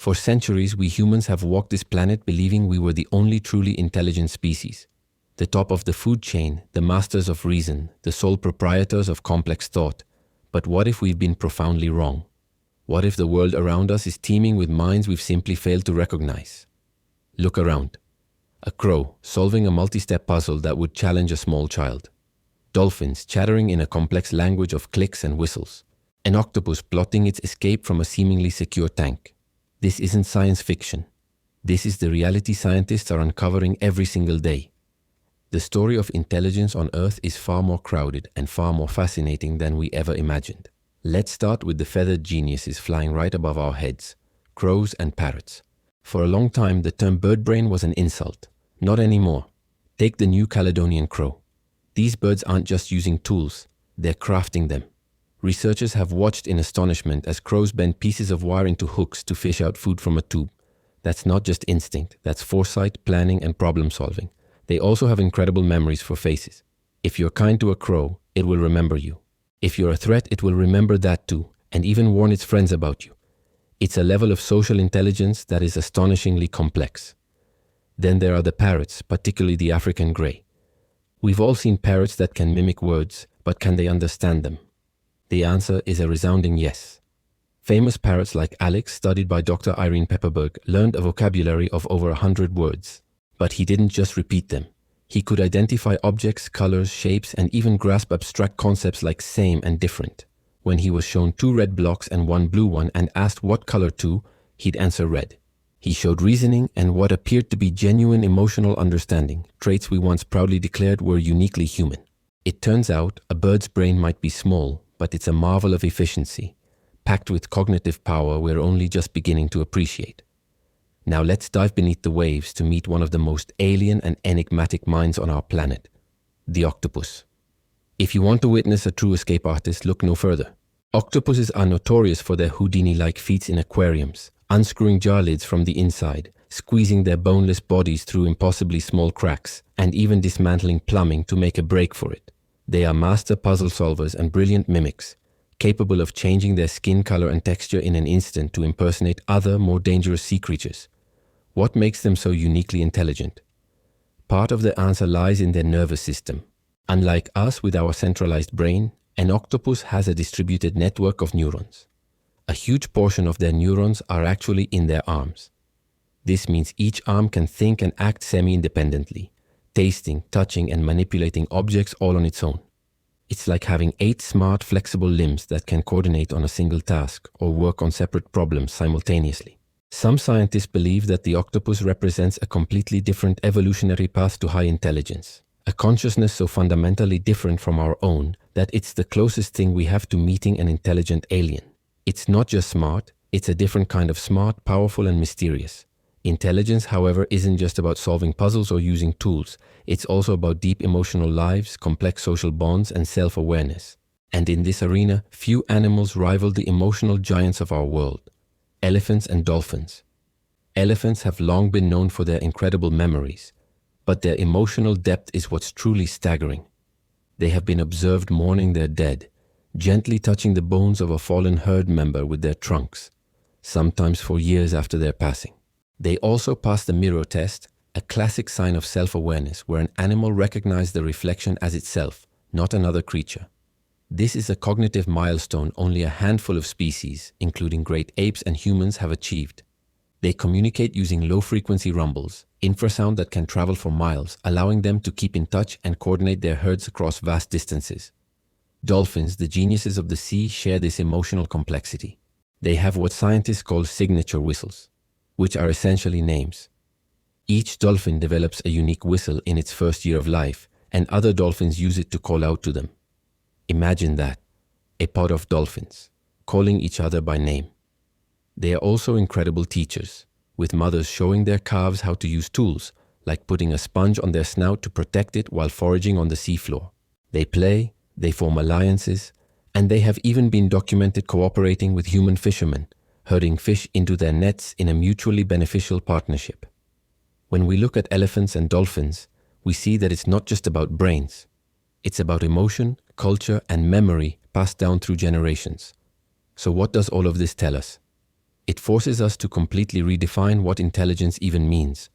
For centuries, we humans have walked this planet believing we were the only truly intelligent species. The top of the food chain, the masters of reason, the sole proprietors of complex thought. But what if we've been profoundly wrong? What if the world around us is teeming with minds we've simply failed to recognize? Look around. A crow solving a multi-step puzzle that would challenge a small child. Dolphins chattering in a complex language of clicks and whistles. An octopus plotting its escape from a seemingly secure tank. This isn't science fiction. This is the reality scientists are uncovering every single day. The story of intelligence on Earth is far more crowded and far more fascinating than we ever imagined. Let's start with the feathered geniuses flying right above our heads, crows and parrots. For a long time, the term bird brain was an insult. Not anymore. Take the New Caledonian crow. These birds aren't just using tools, they're crafting them. Researchers have watched in astonishment as crows bend pieces of wire into hooks to fish out food from a tube. That's not just instinct, that's foresight, planning, and problem solving. They also have incredible memories for faces. If you're kind to a crow, it will remember you. If you're a threat, it will remember that too, and even warn its friends about you. It's a level of social intelligence that is astonishingly complex. Then there are the parrots, particularly the African grey. We've all seen parrots that can mimic words, but can they understand them? The answer is a resounding yes. Famous parrots like Alex, studied by Dr. Irene Pepperberg, learned a vocabulary of over 100 words. But he didn't just repeat them. He could identify objects, colors, shapes, and even grasp abstract concepts like same and different. When he was shown 2 red blocks and 1 blue one and asked what color to, he'd answer red. He showed reasoning and what appeared to be genuine emotional understanding, traits we once proudly declared were uniquely human. It turns out a bird's brain might be small, but it's a marvel of efficiency, packed with cognitive power we're only just beginning to appreciate. Now let's dive beneath the waves to meet one of the most alien and enigmatic minds on our planet, the octopus. If you want to witness a true escape artist, look no further. Octopuses are notorious for their Houdini-like feats in aquariums, unscrewing jar lids from the inside, squeezing their boneless bodies through impossibly small cracks, and even dismantling plumbing to make a break for it. They are master puzzle solvers and brilliant mimics, capable of changing their skin color and texture in an instant to impersonate other, more dangerous sea creatures. What makes them so uniquely intelligent? Part of the answer lies in their nervous system. Unlike us with our centralized brain, an octopus has a distributed network of neurons. A huge portion of their neurons are actually in their arms. This means each arm can think and act semi-independently, tasting, touching, and manipulating objects all on its own. It's like having 8 smart, flexible limbs that can coordinate on a single task or work on separate problems simultaneously. Some scientists believe that the octopus represents a completely different evolutionary path to high intelligence, a consciousness so fundamentally different from our own that it's the closest thing we have to meeting an intelligent alien. It's not just smart, it's a different kind of smart, powerful, and mysterious. Intelligence, however, isn't just about solving puzzles or using tools. It's also about deep emotional lives, complex social bonds, and self-awareness. And in this arena, few animals rival the emotional giants of our world. Elephants and dolphins. Elephants have long been known for their incredible memories, but their emotional depth is what's truly staggering. They have been observed mourning their dead, gently touching the bones of a fallen herd member with their trunks, sometimes for years after their passing. They also pass the mirror test, a classic sign of self-awareness where an animal recognizes the reflection as itself, not another creature. This is a cognitive milestone only a handful of species, including great apes and humans, have achieved. They communicate using low-frequency rumbles, infrasound that can travel for miles, allowing them to keep in touch and coordinate their herds across vast distances. Dolphins, the geniuses of the sea, share this emotional complexity. They have what scientists call signature whistles, which are essentially names. Each dolphin develops a unique whistle in its first year of life, and other dolphins use it to call out to them. Imagine that, a pod of dolphins, calling each other by name. They are also incredible teachers, with mothers showing their calves how to use tools, like putting a sponge on their snout to protect it while foraging on the seafloor. They play, they form alliances, and they have even been documented cooperating with human fishermen, herding fish into their nets in a mutually beneficial partnership. When we look at elephants and dolphins, we see that it's not just about brains. It's about emotion, culture, and memory passed down through generations. So what does all of this tell us? It forces us to completely redefine what intelligence even means.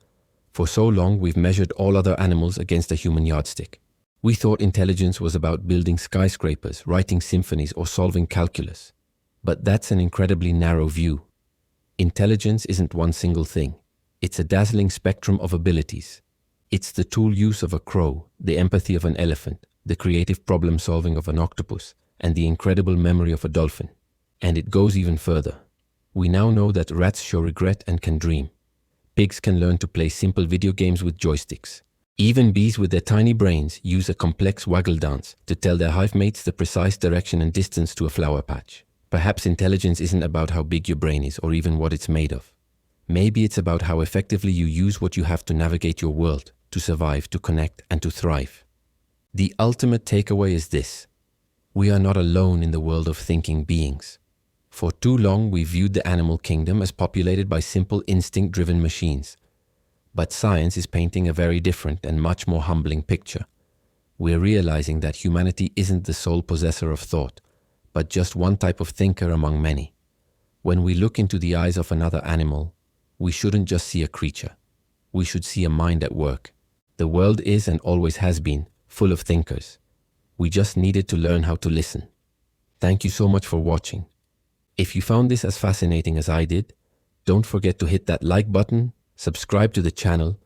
For so long, we've measured all other animals against a human yardstick. We thought intelligence was about building skyscrapers, writing symphonies, or solving calculus. But that's an incredibly narrow view. Intelligence isn't one single thing. It's a dazzling spectrum of abilities. It's the tool use of a crow, the empathy of an elephant, the creative problem solving of an octopus, and the incredible memory of a dolphin. And it goes even further. We now know that rats show regret and can dream. Pigs can learn to play simple video games with joysticks. Even bees with their tiny brains use a complex waggle dance to tell their hive mates the precise direction and distance to a flower patch. Perhaps intelligence isn't about how big your brain is or even what it's made of. Maybe it's about how effectively you use what you have to navigate your world, to survive, to connect, and to thrive. The ultimate takeaway is this: we are not alone in the world of thinking beings. For too long, we viewed the animal kingdom as populated by simple instinct-driven machines. But science is painting a very different and much more humbling picture. We're realizing that humanity isn't the sole possessor of thought, but just one type of thinker among many. When we look into the eyes of another animal, we shouldn't just see a creature. We should see a mind at work. The world is and always has been full of thinkers. We just needed to learn how to listen. Thank you so much for watching. If you found this as fascinating as I did, don't forget to hit that like button, subscribe to the channel,